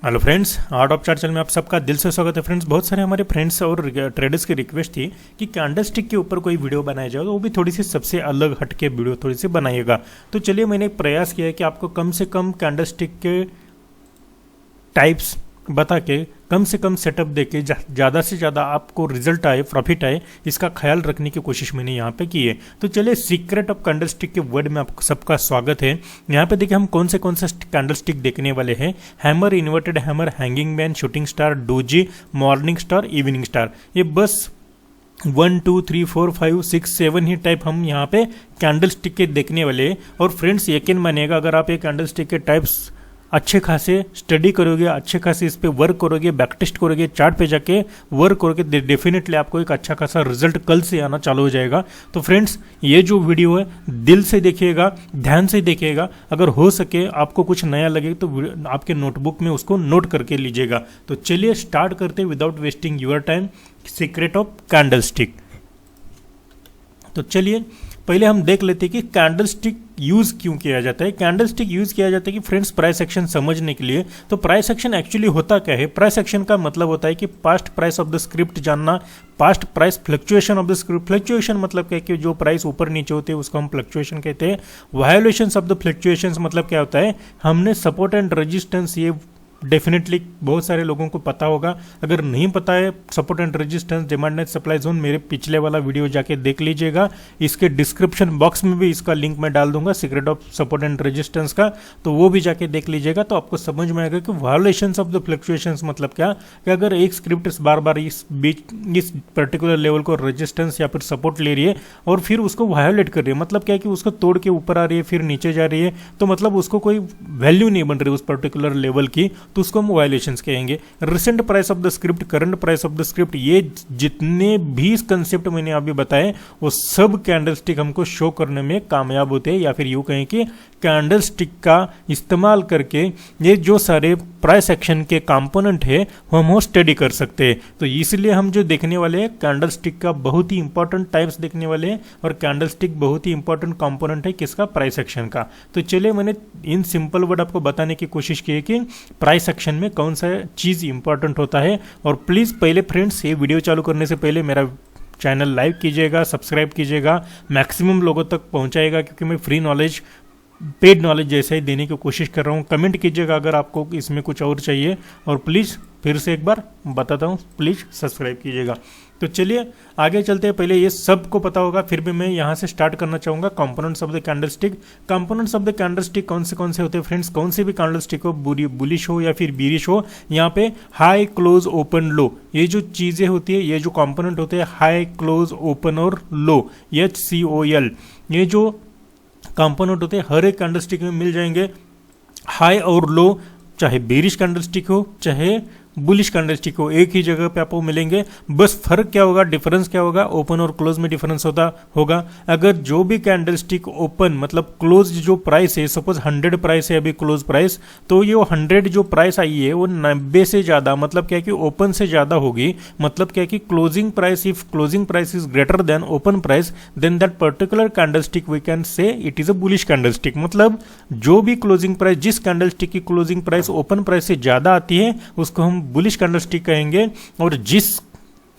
Hello friends, art of chart channel में आप सबका दिल से स्वागत है। फ्रेंड्स, बहुत सारे हमारे फ्रेंड्स और ट्रेडर्स की रिक्वेस्ट थी कि कैंडलस्टिक के ऊपर कोई वीडियो बनाया जाए, तो वो भी थोड़ी सी सबसे अलग हटके वीडियो थोड़ी सी बनाइएगा। तो चलिए, मैंने एक प्रयास किया है कि आपको कम से कम कैंडलस्टिक के टाइप्स बता के कम से कम सेटअप देके ज़्यादा से ज़्यादा आपको रिजल्ट आए, प्रॉफिट आए, इसका ख्याल रखने की कोशिश मैंने यहाँ पे की है। तो चलिए, सीक्रेट ऑफ कैंडलस्टिक के वर्ड में आप सबका स्वागत है। यहाँ पे देखिए हम कौन से कैंडलस्टिक देखने वाले हैं। Hammer, inverted hammer, hanging man, shooting star, doji, morning star, evening star. ये बस 1 2 3 4 5 6 7 ही टाइप हम यहाँ पे कैंडलस्टिक के देखने वाले हैं। और फ्रेंड्स, यकीन मानिएगा, अगर आप ये कैंडलस्टिक के टाइप्स अच्छे खासे स्टडी करोगे, अच्छे खासे इस पे वर्क करोगे, बैक टेस्ट करोगे, चार्ट पे जाके वर्क करोगे, डेफिनेटली आपको एक अच्छा खासा रिजल्ट कल से आना चालू हो जाएगा। तो फ्रेंड्स, ये जो वीडियो है दिल से देखिएगा, ध्यान से देखिएगा। अगर हो सके आपको कुछ नया लगे तो आपके नोटबुक में उसको नोट करके लीजिएगा। तो चलिए स्टार्ट करते without wasting your time, secret of candlestick. तो चलिए पहले हम देख लेते हैं कि कैंडलस्टिक यूज क्यों किया जाता है। कैंडलस्टिक यूज किया जाता है कि फ्रेंड्स, प्राइस एक्शन समझने के लिए। तो प्राइस एक्शन एक्चुअली होता क्या है? प्राइस एक्शन का मतलब होता है कि past price of the script जानना, past price fluctuation of the script. Fluctuation मतलब क्या है कि जो प्राइस ऊपर नीचे होते हैं उसको हम फ्लक्चुएशन कहते हैं। वायोलेशंस ऑफ द फ्लक्चुएशंस मतलब क्या होता है? हमने सपोर्ट एंड रेजिस्टेंस, ये डेफिनेटली बहुत सारे लोगों को पता होगा। अगर नहीं पता है support and resistance, demand and supply zone, मेरे पिछले वाला वीडियो जाके देख लीजिएगा। इसके डिस्क्रिप्शन बॉक्स में भी इसका लिंक मैं डाल दूंगा, secret of support and resistance का, तो वो भी जाके देख लीजिएगा। तो आपको समझ में आएगा कि वायोलेशंस ऑफ द फ्लक्चुएशंस मतलब क्या, कि अगर एक स्क्रिप्ट बार बार इस पर्टिकुलर लेवल को रेजिस्टेंस या फिर सपोर्ट ले रही है और फिर उसको वायोलेट कर रही है, मतलब क्या है कि उसको तोड़ के ऊपर आ रही है फिर नीचे जा रही है, तो मतलब उसको कोई वैल्यू नहीं बन रही उस पर्टिकुलर लेवल की, तो उसको हम वायलेशंस कहेंगे। Recent price of the script, current price of the script, ये जितने भी कंसेप्ट मैंने अभी बताए वो सब कैंडलस्टिक हमको शो करने में कामयाब होते हैं, या फिर यूं कहें कि कैंडलस्टिक का इस्तेमाल करके ये जो सारे प्राइस एक्शन के कंपोनेंट है वो हम स्टडी कर सकते हैं। तो इसलिए हम जो देखने वाले हैं कैंडलस्टिक का बहुत ही इंपॉर्टेंट टाइप्स देखने वाले हैं, और कैंडलस्टिक बहुत ही इंपॉर्टेंट कंपोनेंट है किसका? प्राइस एक्शन का। तो चलिए, मैंने इन सिंपल वर्ड आपको बताने की कोशिश की है कि प्राइस एक्शन में कौन सा चीज इंपॉर्टेंट होता है। और प्लीज पहले फ्रेंड्स, ये वीडियो चालू करने से पहले मेरा चैनल लाइक कीजिएगा, सब्सक्राइब कीजिएगा, मैक्सिमम लोगों तक पहुंचाएगा, क्योंकि मैं फ्री नॉलेज, पेड नॉलेज जैसे ही देने की कोशिश कर रहा हूँ। कमेंट कीजिएगा अगर आपको इसमें कुछ और चाहिए, और प्लीज़ फिर से एक बार बताता हूँ, प्लीज़ सब्सक्राइब कीजिएगा। तो चलिए आगे चलते हैं। पहले ये सबको पता होगा, फिर भी मैं यहाँ से स्टार्ट करना चाहूँगा components of the candlestick. Components of the candlestick कौन से होते हैं फ्रेंड्स? कौन से भी कैंडलस्टिक हो, बुलिश हो या फिर बीरिश हो, यहाँ पे हाई, क्लोज, ओपन, लो, ये जो चीज़ें होती है, ये जो कंपोनेंट होते हैं, हाई, क्लोज, ओपन और लो, HCOL, ये जो कंपोनेंट होते हैं हर एक कैंडलस्टिक में मिल जाएंगे। हाई और लो, चाहे बेरिश कैंडलस्टिक हो चाहे बुलिश कैंडलस्टिक हो, एक ही जगह पे आपको मिलेंगे। बस फर्क क्या होगा, डिफरेंस क्या होगा? ओपन और क्लोज में डिफरेंस होगा। अगर जो भी कैंडलस्टिक ओपन मतलब क्लोज जो प्राइस है, सपोज 100 प्राइस है अभी क्लोज प्राइस, तो ये 100 जो प्राइस आई है वो 90 से ज्यादा, मतलब क्या है कि ओपन से ज्यादा होगी। मतलब क्या है कि closing price, if closing price is greater than open price, then that particular candlestick we can say it is a bullish candlestick. मतलब जो भी क्लोजिंग प्राइस, जिस कैंडलस्टिक की क्लोजिंग प्राइस ओपन प्राइस से ज्यादा आती है उसको हम बुलिश कैंडलस्टिक कहेंगे, और जिस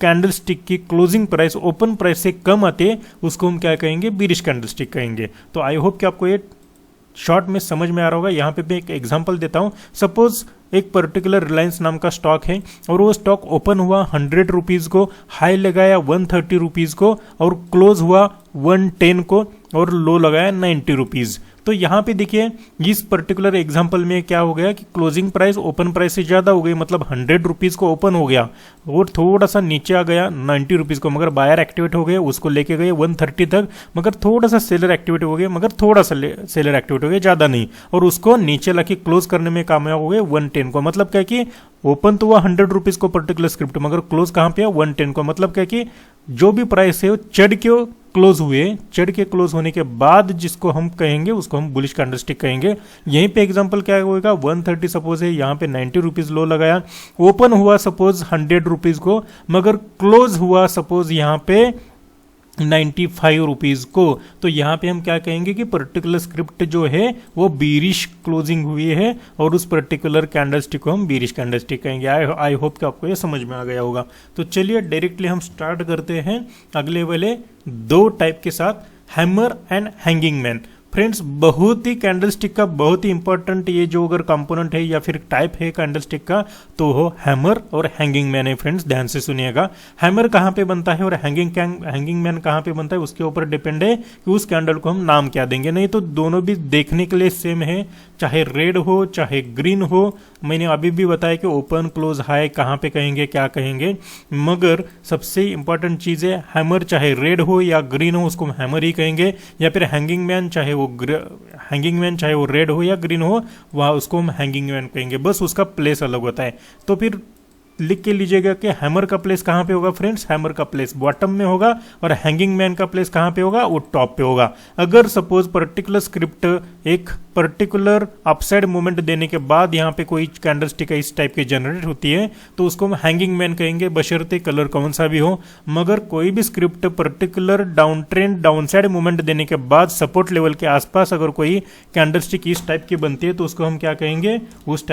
कैंडलस्टिक की क्लोजिंग प्राइस ओपन प्राइस से कम आते हैं उसको हम क्या कहेंगे? बीरिश कैंडलस्टिक कहेंगे। तो आई होप कि आपको ये शॉर्ट में समझ में आ रहा होगा। यहाँ पे मैं एक एग्जांपल देता हूँ। सपोज एक पर्टिकुलर रिलायंस नाम का स्टॉक है, और वो स्टॉक ओपन हुआ 100 रुपीज को, हाई लगाया 130 रुपीज को, और क्लोज हुआ 110 को, और लो लगाया 90 रुपीज। तो यहाँ पे देखिए इस पर्टिकुलर एग्जांपल में क्या हो गया कि क्लोजिंग प्राइस ओपन प्राइस से ज्यादा हो गई, मतलब 100 रुपीज को ओपन हो गया और थोड़ा सा नीचे आ गया 90 रुपीज को, मगर बायर एक्टिवेट हो गए, उसको लेके गए 130 तक, मगर थोड़ा सा सेलर एक्टिवेट हो गया, मगर थोड़ा सा सेलर एक्टिवेट हो गया, ज्यादा नहीं, और उसको नीचे लाके क्लोज करने में कामयाब हो गए 110 को। मतलब क्या कि ओपन तो हुआ 100 रुपीज को पर्टिकुलर स्क्रिप्ट, मगर क्लोज कहां पे है? 110 को। मतलब क्या कि जो भी प्राइस है वो चढ़ के क्लोज हुए, चढ़ के क्लोज होने के बाद जिसको हम कहेंगे उसको हम बुलिश कैंडलस्टिक कहेंगे। यहीं पे एग्जांपल क्या होगा? 130 सपोज है, यहाँ पे 90 रुपीज लो लगाया, ओपन हुआ सपोज 100 रुपीज को, मगर क्लोज हुआ सपोज यहाँ पे ₹95 को। तो यहाँ पे हम क्या कहेंगे कि पर्टिकुलर स्क्रिप्ट जो है वो बीरिश क्लोजिंग हुई है और उस पर्टिकुलर कैंडलस्टिक को हम बीरिश कैंडलस्टिक कहेंगे। आई होप कि आपको ये समझ में आ गया होगा। तो चलिए डायरेक्टली हम स्टार्ट करते हैं अगले वाले दो टाइप के साथ, hammer and hanging man. Friends बहुत ही कैंडलस्टिक का बहुत ही इंपॉर्टेंट ये जो अगर कंपोनेंट है या फिर टाइप है कैंडलस्टिक का तो हो हैमर और हैंगिंग मैन है। फ्रेंड्स ध्यान से सुनिएगा, हैमर कहाँ पे बनता है और हैंगिंग मैन कहाँ पे बनता है उसके ऊपर डिपेंड है कि उस कैंडल को हम नाम क्या देंगे। नहीं तो दोनों भी देखने के लिए सेम है, चाहे रेड हो चाहे ग्रीन हो। मैंने अभी भी बताया कि ओपन क्लोज हाई कहाँ पे कहेंगे क्या कहेंगे, मगर सबसे इंपॉर्टेंट चीज है हैमर चाहे रेड हो या ग्रीन हो उसको हम हैमर ही कहेंगे, या फिर हैंगिंग मैन चाहे वो रेड हो या ग्रीन हो वहां उसको हम हैंगिंग मैन कहेंगे, बस उसका प्लेस अलग होता है। तो फिर लिख के लीजिएगा कि हैमर का प्लेस कहां पे होगा फ्रेंड्स, हैमर का प्लेस बॉटम में होगा और हैंगिंग मैन का प्लेस कहां पे होगा, वो टॉप पे होगा। अगर सपोज पर्टिकुलर स्क्रिप्ट एक पर्टिकुलर अपसाइड मूवमेंट देने के बाद यहां पे कोई कैंडलस्टिक इस टाइप की जनरेट होती है तो उसको हम हैंगिंग मैन कहेंगे, बशर्ते कलर कौन सा भी हो। मगर कोई भी script particular down trend downside movement देने के बाद सपोर्ट लेवल के आसपास अगर कोई कैंडलस्टिक इस टाइप की बनती है तो उसको हम क्या कहेंगे, उस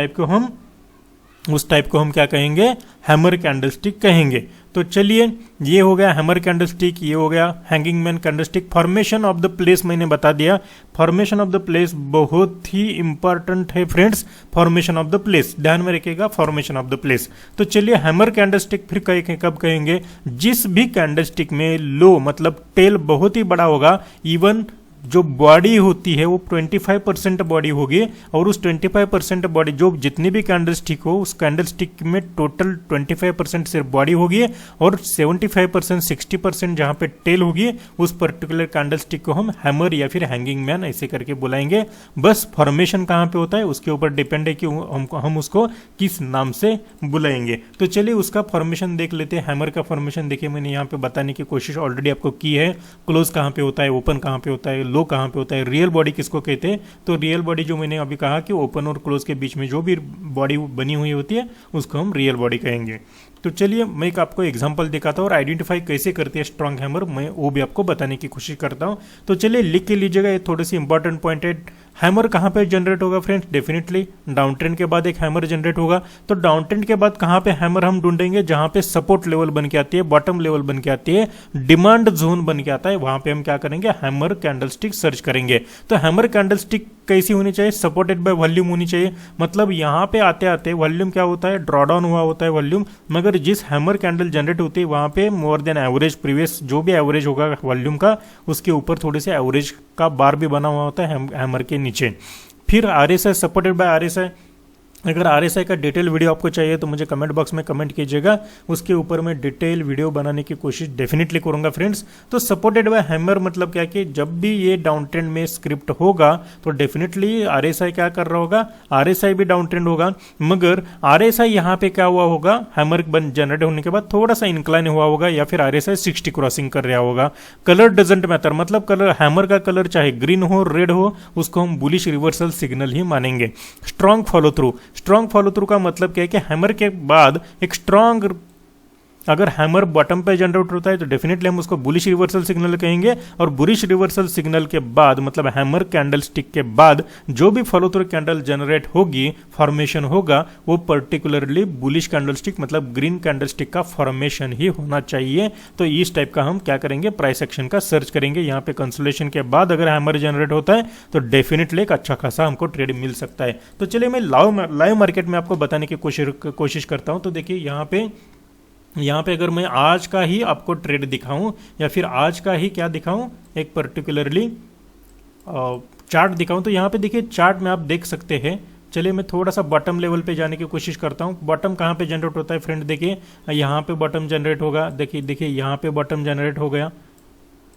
टाइप को हम क्या कहेंगे, हैमर कैंडलस्टिक कहेंगे। तो चलिए ये हो गया हैमर कैंडलस्टिक, ये हो गया hanging man candlestick. Formation of the place मैंने बता दिया, फॉर्मेशन ऑफ द प्लेस बहुत ही इंपॉर्टेंट है friends. Formation of the place ध्यान में रखिएगा, फॉर्मेशन ऑफ द प्लेस। तो चलिए हैमर कैंडलस्टिक फिर कब कहेंगे, जिस भी कैंडलस्टिक में लो मतलब टेल बहुत ही बड़ा होगा, इवन जो बॉडी होती है वो 25% बॉडी होगी और उस 25% बॉडी जो जितनी भी कैंडलस्टिक हो उस कैंडलस्टिक में टोटल 25% सिर्फ बॉडी होगी और 75% 60% जहां पे टेल होगी उस पर्टिकुलर कैंडलस्टिक को हम हैमर या फिर हैंगिंग मैन ऐसे करके बुलाएंगे। बस फॉर्मेशन कहां पे होता है उसके ऊपर डिपेंड है कि हम उसको किस नाम से बुलाएंगे। तो चलिए उसका फॉर्मेशन देख लेते हैं। हैमर का फॉर्मेशन देखिए मैंने यहाँ पे बताने की कोशिश ऑलरेडी आपको की है। क्लोज कहां पे होता है, ओपन कहां पे होता है, लो कहां पे होता है, रियल बॉडी किसको कहते हैं। तो रियल बॉडी जो मैंने अभी कहा कि ओपन और क्लोज के बीच में जो भी बॉडी बनी हुई होती है उसको हम रियल बॉडी कहेंगे। तो चलिए मैं एक आपको एग्जांपल दिखाता हूँ और आइडेंटिफाई कैसे करती है स्ट्रांग हैमर, मैं वो भी आपको बताने की कोशिश करता हूँ। तो चलिए लिख के लीजिएगा, ये थोड़ी सी इंपॉर्टेंट पॉइंट है। हैमर कहाँ पे जनरेट होगा फ्रेंड्स, डेफिनेटली डाउन ट्रेंड के बाद एक हैमर जनरेट होगा। तो डाउन ट्रेंड के बाद कहाँ पे हैमर हम ढूंढेंगे, जहां पे सपोर्ट लेवल बन के आती है, बॉटम लेवल बन के आती है, डिमांड जोन बन के आता है, वहां पे हम क्या करेंगे, हैमर कैंडलस्टिक सर्च करेंगे। तो हैमर कैंडलस्टिक कैसी होनी चाहिए, सपोर्टेड बाय वॉल्यूम होनी चाहिए। मतलब यहाँ पे आते आते वॉल्यूम क्या होता है, ड्रॉडाउन हुआ होता है वॉल्यूम, मगर जिस हैमर कैंडल जनरेट होती है वहां पे मोर देन एवरेज प्रीवियस जो भी एवरेज होगा वॉल्यूम का उसके ऊपर थोड़े से एवरेज का बार भी बना हुआ होता है हैमर के नीचे। फिर आरएसआई सपोर्टेड बाय आरएसआई। अगर आरएसआई का डिटेल वीडियो आपको चाहिए तो मुझे कमेंट बॉक्स में कमेंट कीजिएगा, उसके ऊपर मैं डिटेल वीडियो बनाने की कोशिश डेफिनेटली करूंगा फ्रेंड्स। तो सपोर्टेड बाय हैमर मतलब क्या कि जब भी ये डाउन ट्रेंड में स्क्रिप्ट होगा तो डेफिनेटली आरएसआई क्या कर रहा होगा, आरएसआई भी डाउन ट्रेंड होगा, मगर आरएसआई यहाँ पे क्या हुआ होगा, हैमर जनरेट होने के बाद थोड़ा सा इंक्लाइन हुआ होगा या फिर आरएसआई 60 क्रॉसिंग कर रहा होगा। कलर डजेंट मैटर, मतलब कलर हैमर का कलर चाहे ग्रीन हो रेड हो उसको हम बुलिश रिवर्सल सिग्नल ही मानेंगे। Strong follow through, strong follow through का मतलब क्या है कि हैमर के बाद एक स्ट्रॉन्ग, अगर हैमर बॉटम पे जनरेट होता है तो डेफिनेटली हम उसको बुलिश रिवर्सल सिग्नल कहेंगे, और बुलिश रिवर्सल सिग्नल के बाद मतलब हैमर कैंडलस्टिक के बाद जो भी फॉलो थ्रू कैंडल जनरेट होगी, फॉर्मेशन होगा, वो पर्टिकुलरली बुलिश कैंडलस्टिक मतलब ग्रीन कैंडलस्टिक का फॉर्मेशन ही होना चाहिए। तो इस टाइप का हम क्या करेंगे, प्राइस एक्शन का सर्च करेंगे। यहाँ पे कंसोलेशन के बाद अगर हैमर जनरेट होता है तो डेफिनेटली एक अच्छा खासा हमको ट्रेड मिल सकता है। तो चलिए मैं लाइव मार्केट में आपको बताने की कोशिश करता हूँ। तो देखिए यहाँ पे अगर मैं आज का ही आपको ट्रेड दिखाऊं या फिर आज का ही क्या दिखाऊं, एक पर्टिकुलरली चार्ट दिखाऊं, तो यहाँ पे देखिए चार्ट में आप देख सकते हैं। चलिए मैं थोड़ा सा बॉटम लेवल पे जाने की कोशिश करता हूँ। बॉटम कहाँ पे जनरेट होता है फ्रेंड, देखिए यहाँ पे बॉटम जनरेट होगा, देखिए यहाँ पे बॉटम जनरेट हो गया,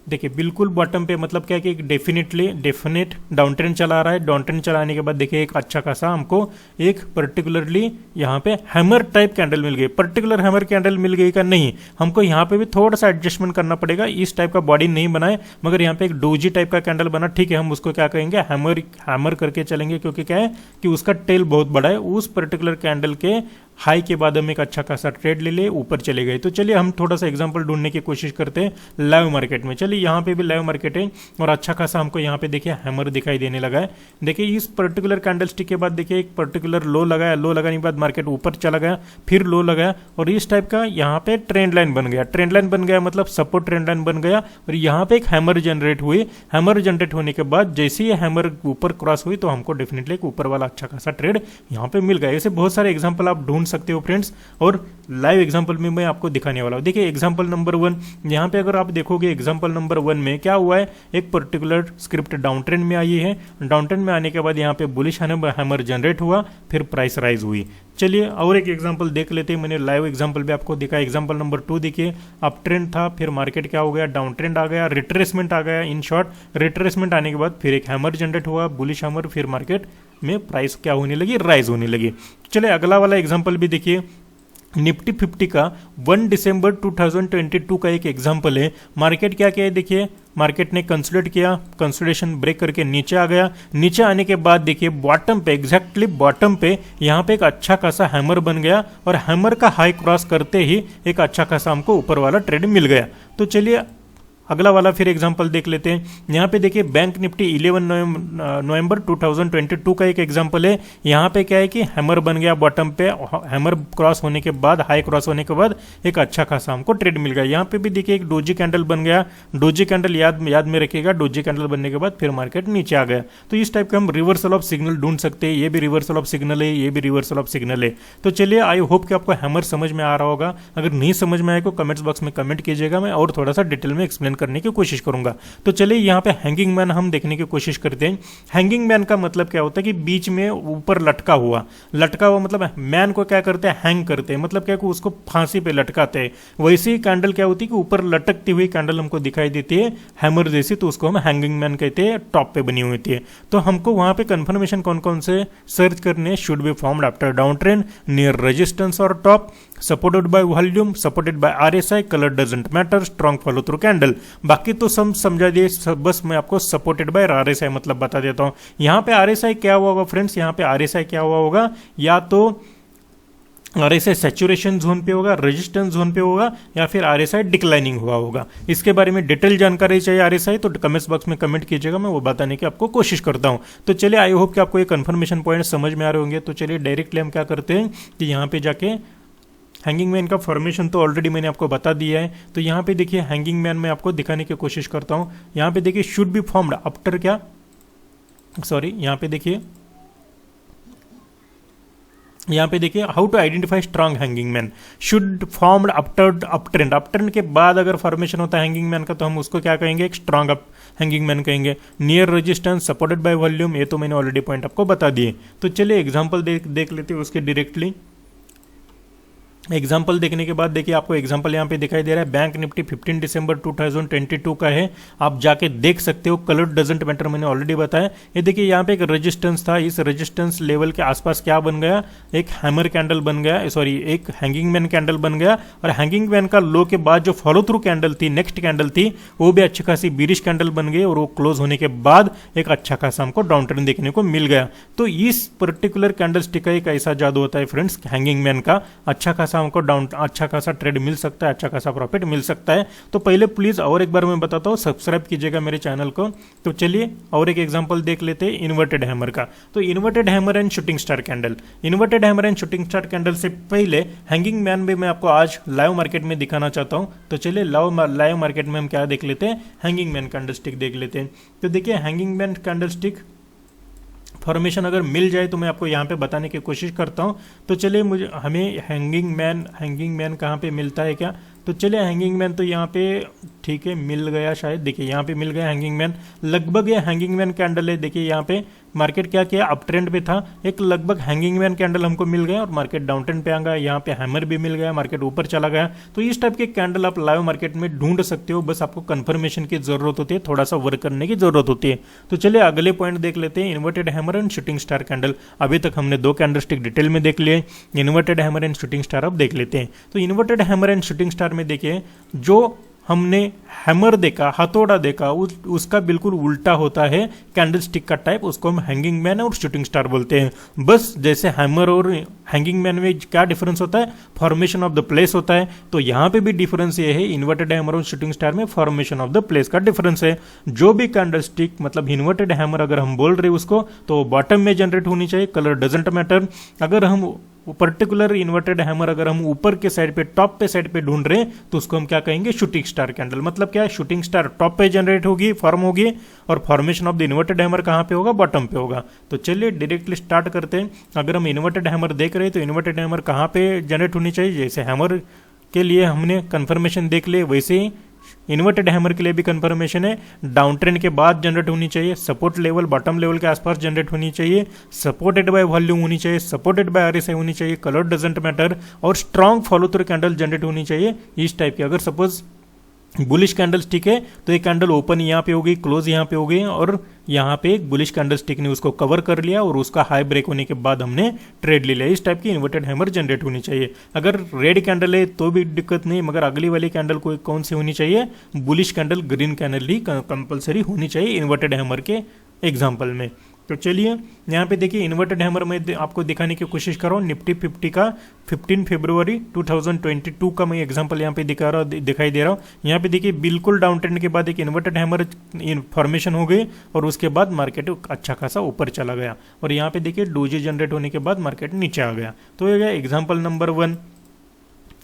देखिए बिल्कुल बॉटम पे, मतलब क्या है कि डेफिनेट डाउन ट्रेंड चला रहा है। डाउन ट्रेंड चलाने के बाद देखिए एक अच्छा खासा हमको एक पर्टिकुलरली यहाँ पे हैमर टाइप कैंडल मिल गई। पर्टिकुलर हैमर कैंडल मिल गई का नहीं, हमको यहाँ पे भी थोड़ा सा एडजस्टमेंट करना पड़ेगा। इस टाइप का बॉडी नहीं बनाए, मगर यहाँ पे एक डोजी टाइप का कैंडल बना, ठीक है, हम उसको क्या कहेंगे, हैमर करके चलेंगे, क्योंकि क्या है कि उसका टेल बहुत बड़ा है। उस पर्टिकुलर कैंडल के हाई के बाद हम एक अच्छा खासा ट्रेड ले ले, ऊपर चले गए। तो चलिए हम थोड़ा सा एग्जांपल ढूंढने की कोशिश करते हैं लाइव मार्केट में। चलिए यहाँ पे भी लाइव मार्केट है और अच्छा खासा हमको यहाँ पे देखिए हैमर दिखाई देने लगा है। देखिए इस पर्टिकुलर कैंडलस्टिक के बाद देखिए एक पर्टिकुलर लो लगाया, लो लगाने के बाद मार्केट ऊपर चला गया, फिर लो लगाया और इस टाइप का यहाँ पे ट्रेंड लाइन बन गया। ट्रेंड लाइन बन गया मतलब सपोर्ट ट्रेंड लाइन बन गया और यहाँ पे एक हैमर जनरेट हुई। हैमर जनरेट होने के बाद जैसे ही हैमर ऊपर क्रॉस हुई तो हमको डेफिनेटली एक ऊपर वाला अच्छा खासा ट्रेड यहाँ पे मिल गया। ऐसे बहुत सारे एग्जांपल आप ढूंढ सकते हो फ्रेंड्स और लाइव एग्जांपल में मैं आपको दिखाने वाला हूँ। देखिए एग्जांपल नंबर 1 यहाँ पे अगर आप देखोगे एग्जांपल नंबर 1 में क्या हुआ है, एक पर्टिकुलर स्क्रिप्ट डाउन ट्रेंड में आई है। डाउन ट्रेंड में आने के बाद यहाँ पे बुलिश हैमर जनरेट हुआ, फिर प्राइस राइज हुई। चलिए और एक एग्जांपल देख लेते हैं। मैंने लाइव एग्जांपल भी आपको दिखाया। एग्जांपल नंबर 2 देखिए, अप ट्रेंड था, फिर मार्केट क्या हो गया, डाउन ट्रेंड आ गया, रिट्रेसमेंट आ गया। इन शॉर्ट रिट्रेसमेंट आने के बाद फिर एक हैमर जनरेट हुआ, बुलिश हैमर, फिर मार्केट में प्राइस क्या होने लगी, राइज होने लगी। चलिए अगला वाला एग्जांपल भी देखिए, निफ्टी 50 का 1 दिसंबर 2022 का एक एग्जांपल है। मार्केट क्या किया है देखिए, मार्केट ने कंसोलिडेट किया, कंसोलिडेशन ब्रेक करके नीचे आ गया। नीचे आने के बाद देखिए बॉटम पे, एग्जैक्टली बॉटम पे यहाँ पे एक अच्छा खासा हैमर बन गया और हैमर का हाई क्रॉस करते ही एक अच्छा खासा हमको ऊपर वाला ट्रेड मिल गया। तो चलिए अगला वाला फिर एग्जांपल देख लेते हैं। यहाँ पे देखिए बैंक निफ्टी 11 नवंबर 2022 का एक एग्जांपल है। यहाँ पे क्या है कि हैमर बन गया बॉटम पे, हैमर क्रॉस होने के बाद, हाई क्रॉस होने के बाद एक अच्छा खासा हमको ट्रेड मिल गया। यहाँ पे भी देखिए एक डोजी कैंडल बन गया। डोजी कैंडल याद में रखिएगा, डोजी कैंडल बनने के बाद फिर मार्केट नीचे आ गया। तो इस टाइप का हम रिवर्सल ऑफ सिग्नल ढूंढ सकते हैं। ये भी रिवर्सल ऑफ सिग्नल है, ये भी रिवर्सल ऑफ सिग्नल है। तो चलिए आई होप कि आपको हैमर समझ में आ रहा होगा। अगर नहीं समझ में आए तो कमेंट्स बॉक्स में कमेंट कीजिएगा, मैं और थोड़ा सा डिटेल में एक्सप्लेन करने की कोशिश करूंगा। तो चलिए यहाँ पे हैंगिंग मैन हम देखने की कोशिश करते हैं। हैंगिंग मैन का मतलब क्या होता है कि बीच में ऊपर लटका हुआ मतलब मैन को क्या करते हैं, हैंग करते हैं, मतलब क्या कि उसको फांसी पे लटकाते हैं। वैसे ही कैंडल क्या होती है कि ऊपर लटकती हुई कैंडल हमको दिखाई देती है हैमर जैसी, तो उसको हम हैंगिंग मैन कहते हैं, टॉप पे बनी हुई थी। तो हमको वहां पे कंफर्मेशन कौन कौन से सर्च करने, should be formed after down trend, near resistance और top, supported by volume, supported by RSI, colour doesn't matter, strong follow through candle. बाकी तो सब समझा दिए, बस मैं आपको सपोर्टेड बाय आरएसआई मतलब बता देता हूं। यहां पे आरएसआई क्या हुआ होगा फ्रेंड्स, यहां पे आरएसआई क्या हुआ होगा, या तो आरएसआई सैचुरेशन जोन पे होगा, रेजिस्टेंस जोन पे होगा, या फिर आरएसआई डिक्लाइनिंग हुआ होगा। इसके बारे में डिटेल जानकारी चाहिए आरएसआई तो कमेंट्स बॉक्स में कमेंट कीजिएगा, मैं वो बताने की आपको कोशिश करता हूं। तो चलिए आई होप कि आपको ये कंफर्मेशन पॉइंट समझ में आ रहे होंगे। तो चलिए डायरेक्टली हम क्या करते हैं कि यहाँ पे जाके हैंगिंग मैन का फॉर्मेशन तो ऑलरेडी मैंने आपको बता दिया है। तो यहाँ पे देखिए हैंगिंग मैन में आपको दिखाने की कोशिश करता हूँ। यहाँ पे देखिए शुड बी फॉर्म्ड आफ्टर क्या, सॉरी यहाँ पे देखिए how to identify strong hanging man, should formed after up trend. Up trend के बाद अगर फॉर्मेशन होता है हैंगिंग मैन का तो हम उसको क्या कहेंगे, एक स्ट्रांग अप हैंगिंग मैन कहेंगे। Near resistance, supported by volume, ये तो मैंने ऑलरेडी पॉइंट आपको बता दिए। तो चलिए एग्जाम्पल देख लेते हैं उसके डायरेक्टली। एग्जाम्पल देखने के बाद देखिए आपको एग्जाम्पल यहाँ पे दिखाई दे रहा है, बैंक निफ्टी 15 दिसंबर 2022 का है। आप जाके देख सकते हो, कलर डजंट मैटर मैंने ऑलरेडी बताया। ये देखिए यहाँ पे एक रेजिस्टेंस था, इस रेजिस्टेंस लेवल के आसपास क्या बन गया, एक हैमर कैंडल बन गया, सॉरी एक हैंगिंग मैन कैंडल बन गया। और हैंगिंग मैन का लो के बाद जो फॉलो थ्रू कैंडल थी, नेक्स्ट कैंडल थी, वो भी अच्छी खासी बीरिश कैंडल बन गई और वो क्लोज होने के बाद एक अच्छा खासा हमको डाउन ट्रेंड देखने को मिल गया। तो इस पर्टिकुलर कैंडल स्टिक का एक ऐसा जादू होता है फ्रेंड्स हैंगिंग मैन का, अच्छा खासा हमको डाउन अच्छा खासा ट्रेड मिल सकता है, अच्छा खासा प्रॉफिट मिल सकता है। तो पहले प्लीज और एक बार मैं बताता हूं, सब्सक्राइब कीजिएगा मेरे चैनल को। तो चलिए और एक एग्जांपल देख लेते हैं इन्वर्टेड हैमर का। तो inverted hammer and shooting star candle, inverted hammer and shooting star candle से पहले हैंगिंग मैन भी मैं आपको आज लाइव मार्केट में दिखाना चाहता हूं। तो चलिए लाइव मार्केट में हम क्या देख लेते हैं, हैंगिंग मैन कैंडल स्टिक देख लेते हैं। तो देखिए hanging man candle stick formation अगर मिल जाए तो मैं आपको यहाँ पे बताने की कोशिश करता हूँ। तो चलिए हमें हैंगिंग मैन कहाँ पे मिलता है क्या, तो चलिए हैंगिंग मैन तो यहाँ पे ठीक है मिल गया शायद। देखिए यहाँ पे मिल गया हैंगिंग मैन, लगभग ये हैंगिंग मैन कैंडल है। देखिए यहाँ पे मार्केट क्या किया, अप ट्रेंड पे था, एक लगभग हैंगिंग मैन कैंडल हमको मिल गया और मार्केट डाउन ट्रेंड पे आ गया। यहाँ पे हैमर भी मिल गया, मार्केट ऊपर चला गया। तो इस टाइप के कैंडल आप लाइव मार्केट में ढूंढ सकते हो, बस आपको कंफर्मेशन की जरूरत होती है, थोड़ा सा वर्क करने की जरूरत होती है। तो चलिए अगले पॉइंट देख लेते हैं, inverted hammer and shooting star candle. अभी तक हमने दो कैंडल स्टिक डिटेल में देख लिए, inverted hammer and shooting star अब देख लेते हैं। तो inverted hammer and shooting star में देखिए जो हमने हैमर देखा, हथौड़ा देखा, उसका बिल्कुल उल्टा होता है कैंडलस्टिक का टाइप, उसको हम हैंगिंग मैन और शूटिंग स्टार बोलते हैं। बस जैसे हैमर और हैंगिंग मैन में क्या डिफरेंस होता है, फॉर्मेशन ऑफ द प्लेस होता है, तो यहाँ पे भी डिफरेंस ये है, इन्वर्टेड हैमर और शूटिंग स्टार में फॉर्मेशन ऑफ द प्लेस का डिफरेंस है। जो भी कैंडलस्टिक मतलब इन्वर्टेड हैमर अगर हम बोल रहे हैं उसको, तो बॉटम में जनरेट होनी चाहिए, कलर डजेंट मैटर। अगर हम पर्टिकुलर इन्वर्टेड हैमर अगर हम ऊपर के साइड पे, टॉप पे साइड पे ढूंढ रहे हैं, तो उसको हम क्या कहेंगे, शूटिंग स्टार कैंडल। मतलब क्या है, शूटिंग स्टार टॉप पे जनरेट होगी, फॉर्म होगी, और formation of the inverted hammer कहाँ पे होगा, बॉटम पे होगा। तो चलिए डायरेक्टली स्टार्ट करते हैं। अगर हम इन्वर्टेड हैमर देख रहे हैं तो इन्वर्टेड हैमर कहाँ पे जनरेट होनी चाहिए, जैसे हैमर के लिए हमने कंफर्मेशन देख लिए, वैसे ही इन्वर्टेड हैमर के लिए भी कंफर्मेशन है। डाउन ट्रेंड के बाद जनरेट होनी चाहिए, सपोर्ट लेवल बॉटम लेवल के आसपास जनरेट होनी चाहिए, सपोर्टेड बाय वॉल्यूम होनी चाहिए, सपोर्टेड बाय आरएसआई होनी चाहिए, कलर डजंट मैटर, और strong follow through candle generate होनी चाहिए इस टाइप की। अगर सपोज बुलिश कैंडल स्टिक है तो एक कैंडल ओपन यहाँ पे होगी, क्लोज यहाँ पे होगी, और यहाँ पे एक बुलिश कैंडल स्टिक ने उसको कवर कर लिया और उसका हाई ब्रेक होने के बाद हमने ट्रेड ले लिया। इस टाइप की इन्वर्टेड हैमर जनरेट होनी चाहिए। अगर रेड कैंडल है तो भी दिक्कत नहीं, मगर अगली वाली कैंडल को कौन सी होनी चाहिए, बुलिश कैंडल, ग्रीन कैंडल ही कंपलसरी होनी चाहिए इन्वर्टेड हैमर के एग्जाम्पल में। तो चलिए यहाँ पे देखिए, इन्वर्टेड हैमर में आपको दिखाने की कोशिश कर रहा हूँ। निफ्टी 50 का 15 फरवरी 2022 का मैं एग्जांपल यहाँ पे दिखाई दे रहा हूँ। यहाँ पे देखिए बिल्कुल डाउन ट्रेंड के बाद एक इन्वर्टेड हैमर फॉर्मेशन हो गई और उसके बाद मार्केट अच्छा खासा ऊपर चला गया, और यहाँ पे देखिए डोजी जनरेट होने के बाद मार्केट नीचे आ गया। तो ये गया एग्जाम्पल नंबर 1।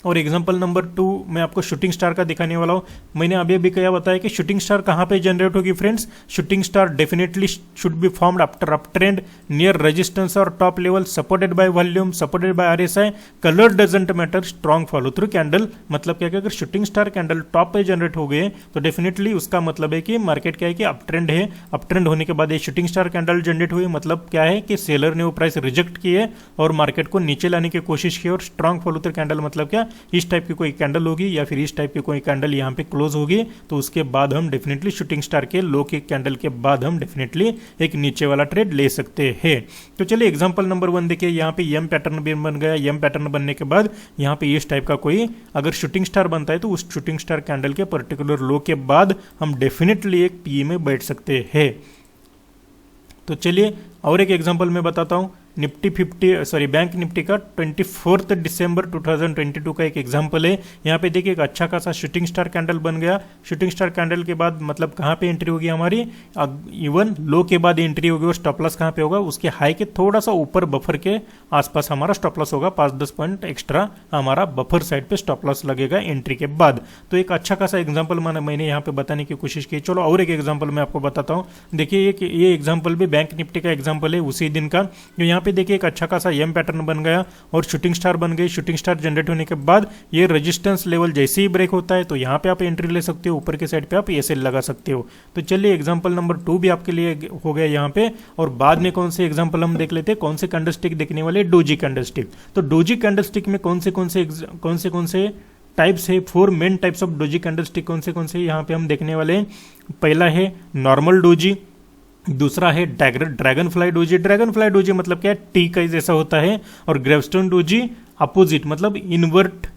और एग्जांपल नंबर 2 मैं आपको शूटिंग स्टार का दिखाने वाला हूँ। मैंने अभी अभी क्या बताया कि शूटिंग स्टार कहाँ पे जनरेट होगी friends, shooting star definitely should be formed after up trend near resistance और top level, supported by volume, supported by RSI, colour doesn't matter, strong follow through candle. मतलब क्या, अगर शूटिंग स्टार कैंडल टॉप पे generate हो गए तो definitely उसका मतलब है कि मार्केट क्या है कि अप ट्रेंड है। अप ट्रेंड होने के बाद ये शूटिंग स्टार कैंडल जनरेट हुई, मतलब क्या है कि सेलर ने वो प्राइस रिजेक्ट किए और मार्केट को नीचे लाने की कोशिश की। और स्ट्रॉन्ग फॉलो थ्रू कैंडल मतलब क्या, इस टाइप की कोई कैंडल होगी या फिर इस टाइप की कोई कैंडल यहाँ पे क्लोज होगी, तो उसके बाद हम डेफिनेटली शूटिंग स्टार के लो के कैंडल के बाद हम डेफिनेटली एक नीचे वाला ट्रेड ले सकते हैं। तो चलिए एग्जांपल नंबर 1 देखिए, यहाँ पे एम पैटर्न भी बन गया। एम पैटर्न बनने के बाद यहाँ पे इस टाइप का कोई अगर शूटिंग स्टार बनता है तो उस शूटिंग स्टार कैंडल के पर्टिकुलर लो के बाद हम डेफिनेटली एक पीई में बैठ सकते हैं। तो चलिए और एक एग्जांपल मैं बताता हूँ। निफ्टी 50 बैंक निफ्टी का 24 दिसंबर 2022 का एक एग्जांपल है। यहाँ पे देखिए एक अच्छा खासा शूटिंग स्टार कैंडल बन गया। शूटिंग स्टार कैंडल के बाद मतलब कहाँ पे एंट्री होगी हमारी, इवन लो के बाद एंट्री होगी। और स्टॉप लॉस कहाँ पे होगा, उसके हाई के थोड़ा सा ऊपर बफर के आसपास हमारा स्टॉप लॉस होगा। 5-10 पॉइंट एक्स्ट्रा हमारा बफर साइड पे स्टॉप लॉस लगेगा एंट्री के बाद। तो एक अच्छा खासा एग्जाम्पल मैंने यहाँ पे बताने की कोशिश की। चलो और एक एग्जाम्पल मैं आपको बताता हूँ। देखिए ये एग्जाम्पल भी बैंक निफ्टी का एग्जाम्पल है उसी दिन का। यहाँ पे देखिए एक अच्छा खासा एम पैटर्न बन गया और शूटिंग स्टार बन गई। शूटिंग स्टार जनरेट होने के बाद ये रेजिस्टेंस लेवल जैसे ही ब्रेक होता है तो यहाँ पे आप एंट्री ले सकते हो, ऊपर के साइड पे आप एसएल लगा सकते हो। तो चलिए एग्जांपल नंबर 2 भी आपके लिए हो गया यहाँ पे। और बाद में कौन से एग्जांपल हम देख लेते हैं, कौन से कैंडलस्टिक देखने वाले, डोजी कैंडलस्टिक। तो डोजी कैंडलस्टिक में कौन से टाइप्स है, 4 main types of doji candlestick कौन से यहाँ पे हम देखने वाले हैं। पहला है नॉर्मल डोजी, दूसरा है dragon fly doji. Dragon fly doji मतलब क्या है, टी का जैसा होता है। और ग्रेवस्टोन डोजी अपोजिट मतलब इनवर्ट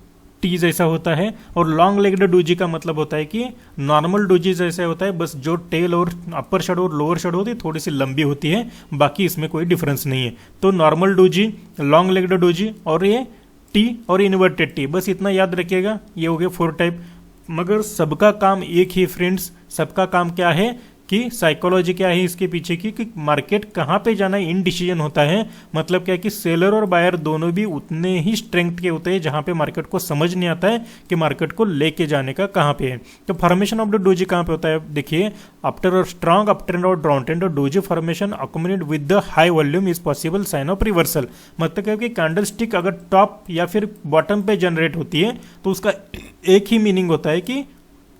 टी जैसा होता है। और लॉन्ग लेग्ड डोजी का मतलब होता है कि नॉर्मल डोजी जैसा होता है, बस जो टेल और अपर शेडो और लोअर शेडो होती है थोड़ी सी लंबी होती है, बाकी इसमें कोई डिफरेंस नहीं है। तो normal doji, long legged doji और ये टी और इन्वर्टेड टी, बस इतना याद रखिएगा। ये हो गए 4 टाइप। मगर सबका काम एक ही फ्रेंड्स, सबका काम क्या है कि साइकोलॉजी क्या है इसके पीछे की, कि मार्केट कहाँ पे जाना है इनडिसीजन होता है। मतलब क्या है कि सेलर और बायर दोनों भी उतने ही स्ट्रेंथ के होते हैं जहाँ पे मार्केट को समझ नहीं आता है कि मार्केट को लेके जाने का कहाँ पे है। तो फॉर्मेशन ऑफ द डोजी कहाँ पे होता है, देखिए after a strong up trend और down trend doji formation accommodate with the high volume is possible sign of reversal. मतलब क्या है कि कैंडल स्टिक अगर टॉप या फिर बॉटम पे जनरेट होती है तो उसका एक ही मीनिंग होता है कि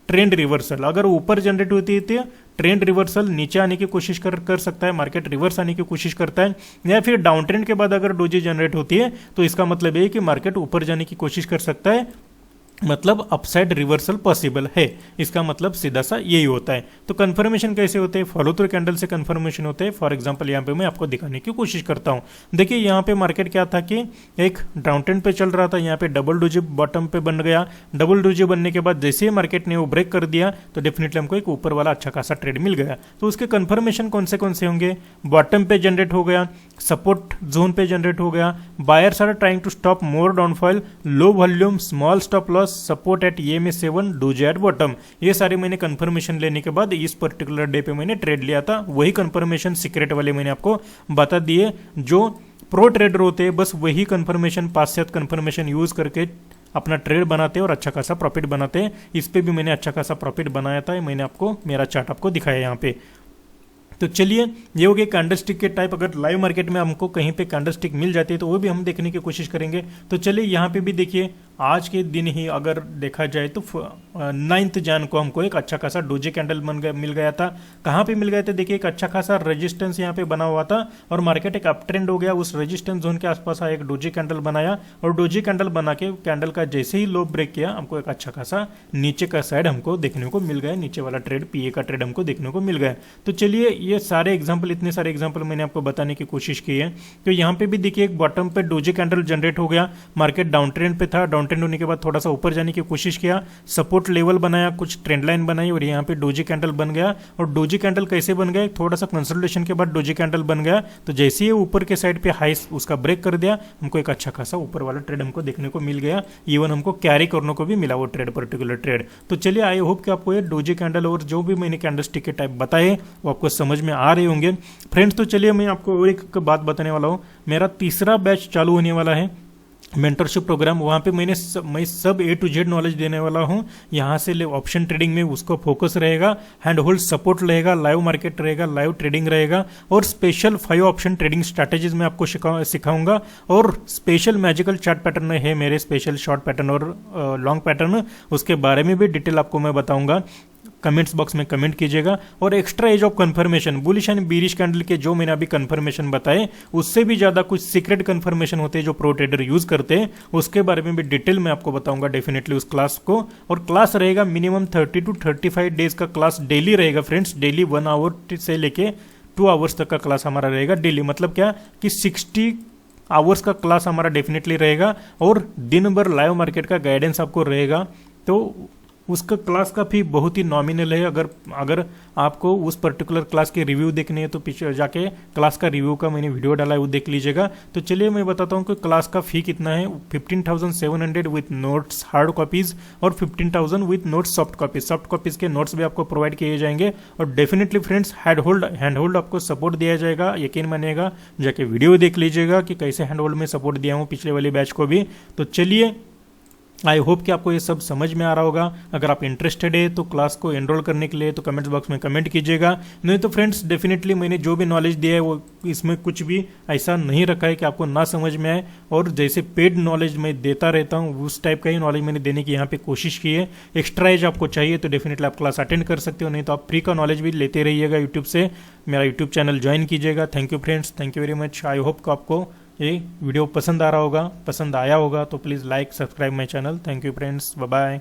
ट्रेंड रिवर्सल। अगर ऊपर जनरेट होती है तो ट्रेंड रिवर्सल, नीचे आने की कोशिश कर सकता है, मार्केट रिवर्स आने की कोशिश करता है। या फिर डाउन ट्रेंड के बाद अगर डोजी जनरेट होती है तो इसका मतलब है कि मार्केट ऊपर जाने की कोशिश कर सकता है मतलब अपसाइड रिवर्सल पॉसिबल है, इसका मतलब सीधा सा यही होता है। तो कंफर्मेशन कैसे होते हैं, फॉलो थ्रू कैंडल से कंफर्मेशन होते हैं। फॉर एग्जांपल यहाँ पे मैं आपको दिखाने की कोशिश करता हूँ। देखिए यहाँ पे मार्केट क्या था कि एक डाउन ट्रेंड पे चल रहा था, यहाँ पे डबल डोजी बॉटम पे बन गया। डबल डोजी बनने के बाद जैसे ही मार्केट ने वो ब्रेक कर दिया तो डेफिनेटली हमको एक ऊपर वाला अच्छा खासा ट्रेड मिल गया। तो उसके कंफर्मेशन कौन से होंगे, बॉटम पे जनरेट हो गया, सपोर्ट जोन पे जनरेट हो गया, buyers are trying to stop more downfall, low volume, small stop loss, support at EMA7, doji at bottom. ये सारे मैंने कंफर्मेशन लेने के बाद इस पर्टिकुलर डे पे मैंने ट्रेड लिया था। वही कंफर्मेशन सीक्रेट वाले मैंने आपको बता दिए। जो प्रो ट्रेडर होते हैं बस वही कंफर्मेशन, 5 कंफर्मेशन यूज करके अपना ट्रेड बनाते हैं और अच्छा खासा प्रॉफिट बनाते हैं। इस पे भी मैंने अच्छा खासा प्रॉफिट बनाया था, मैंने आपको मेरा चार्ट आपको दिखाया यहाँ पे। तो चलिए ये हो गया कैंडलस्टिक के टाइप। अगर लाइव मार्केट में हमको कहीं पे कैंडलस्टिक मिल जाती है तो वो भी हम देखने की कोशिश करेंगे। तो चलिए यहाँ पे भी देखिए, आज के दिन ही अगर देखा जाए तो 9 जैन को हमको एक अच्छा खासा डोजी कैंडल मिल गया था। कहाँ पे मिल गया था, देखिए एक अच्छा खासा रेजिस्टेंस यहाँ पे बना हुआ था और मार्केट एक अप ट्रेंड हो गया, उस रेजिस्टेंस जोन के आसपास एक डोजी कैंडल बनाया और डोजी कैंडल बना के कैंडल का जैसे ही लो ब्रेक किया हमको एक अच्छा खासा नीचे का साइड हमको देखने को मिल गया, नीचे वाला ट्रेड PA का ट्रेड हमको देखने को मिल गया। तो चलिए ये सारे एग्जाम्पल, इतने सारे एग्जाम्पल मैंने आपको बताने की कोशिश की है। तो यहाँ पे भी देखिए एक बॉटम पे डोजी कैंडल जनरेट हो गया, मार्केट डाउन ट्रेंड पे था, डाउन ट्रेंड होने के बाद थोड़ा सा ऊपर जाने की कोशिश किया, सपोर्ट लेवल बनाया, कुछ ट्रेंड लाइन बनाई और यहाँ पे डोजी कैंडल बन गया। और डोजी कैंडल कैसे बन गया, थोड़ा सा कंसोलिडेशन के बाद डोजी कैंडल बन गया। तो जैसे ही ऊपर के साइड पे हाई उसका ब्रेक कर दिया, हमको एक अच्छा खासा ऊपर वाला ट्रेड हमको देखने को मिल गया। इवन हमको कैरी करने को भी मिला वो ट्रेड, पर्टिकुलर ट्रेड। तो चलिए आई होप कि आपको ये डोजी कैंडल और जो भी मैंने कैंडलस्टिक के टाइप बताए वो आपको समझ में आ रहे होंगे फ्रेंड्स। तो चलिए मैं आपको और एक बात बताने वाला हूँ। मेरा तीसरा बैच चालू होने वाला है, मेंटरशिप प्रोग्राम। वहाँ पे मैं सब A to Z नॉलेज देने वाला हूँ। यहाँ से ऑप्शन ट्रेडिंग में उसको फोकस रहेगा, हैंड होल्ड सपोर्ट रहेगा, लाइव मार्केट रहेगा, लाइव ट्रेडिंग रहेगा और स्पेशल 5 ऑप्शन ट्रेडिंग स्ट्रैटेजीज में आपको सिखाऊंगा। और स्पेशल मैजिकल चार्ट पैटर्न है मेरे, स्पेशल शॉर्ट पैटर्न और लॉन्ग पैटर्न, उसके बारे में भी डिटेल आपको मैं बताऊंगा। कमेंट्स बॉक्स में कमेंट कीजिएगा। और extra edge of confirmation, bullish and bearish candle के जो मैंने अभी कंफर्मेशन बताए उससे भी ज्यादा कुछ सीक्रेट कंफर्मेशन होते हैं जो प्रो ट्रेडर यूज करते हैं, उसके बारे में भी डिटेल में आपको बताऊंगा डेफिनेटली उस क्लास को। और क्लास रहेगा मिनिमम 30 to 35 डेज का क्लास डेली रहेगा फ्रेंड्स। डेली 1 आवर से लेके 2 आवर्स तक का क्लास हमारा रहेगा डेली। मतलब क्या कि 60 आवर्स का क्लास हमारा डेफिनेटली रहेगा और दिन भर लाइव मार्केट का गाइडेंस आपको रहेगा। तो उसका क्लास का फी बहुत ही नॉमिनल है। अगर आपको उस पर्टिकुलर क्लास के रिव्यू देखने हैं तो पीछे जाके क्लास का रिव्यू का मैंने वीडियो डाला है, वो देख लीजिएगा। तो चलिए मैं बताता हूँ कि क्लास का फी कितना है। 15,700 विथ नोट्स हार्ड कॉपीज और 15,000 with notes soft copies. Soft copies के नोट्स भी आपको प्रोवाइड किए जाएंगे और डेफिनेटली फ्रेंड्स हैंड होल्ड आपको सपोर्ट दिया जाएगा, यकीन मानिएगा। जाके वीडियो देख लीजिएगा कि कैसे हैंड होल्ड में सपोर्ट दिया हूँ पिछले वाले बैच को भी। तो चलिए आई होप कि आपको ये सब समझ में आ रहा होगा। अगर आप इंटरेस्टेड है तो क्लास को एनरोल करने के लिए तो कमेंट्स बॉक्स में कमेंट कीजिएगा। नहीं तो फ्रेंड्स डेफिनेटली मैंने जो भी नॉलेज दिया है वो इसमें कुछ भी ऐसा नहीं रखा है कि आपको ना समझ में आए। और जैसे पेड नॉलेज मैं देता रहता हूँ उस टाइप का ही नॉलेज मैंने देने की यहाँ पे कोशिश की है। एक्स्ट्रा एज आपको चाहिए तो डेफिनेटली आप क्लास अटेंड कर सकते हो, नहीं तो आप फ्री का नॉलेज भी लेते रहिएगा यूट्यूब से। मेरा यूट्यूब चैनल ज्वाइन कीजिएगा। Thank you friends, thank you very much. I hope कि आपको ये वीडियो पसंद आ रहा होगा, पसंद आया होगा तो please like subscribe my channel. Thank you friends, bye bye.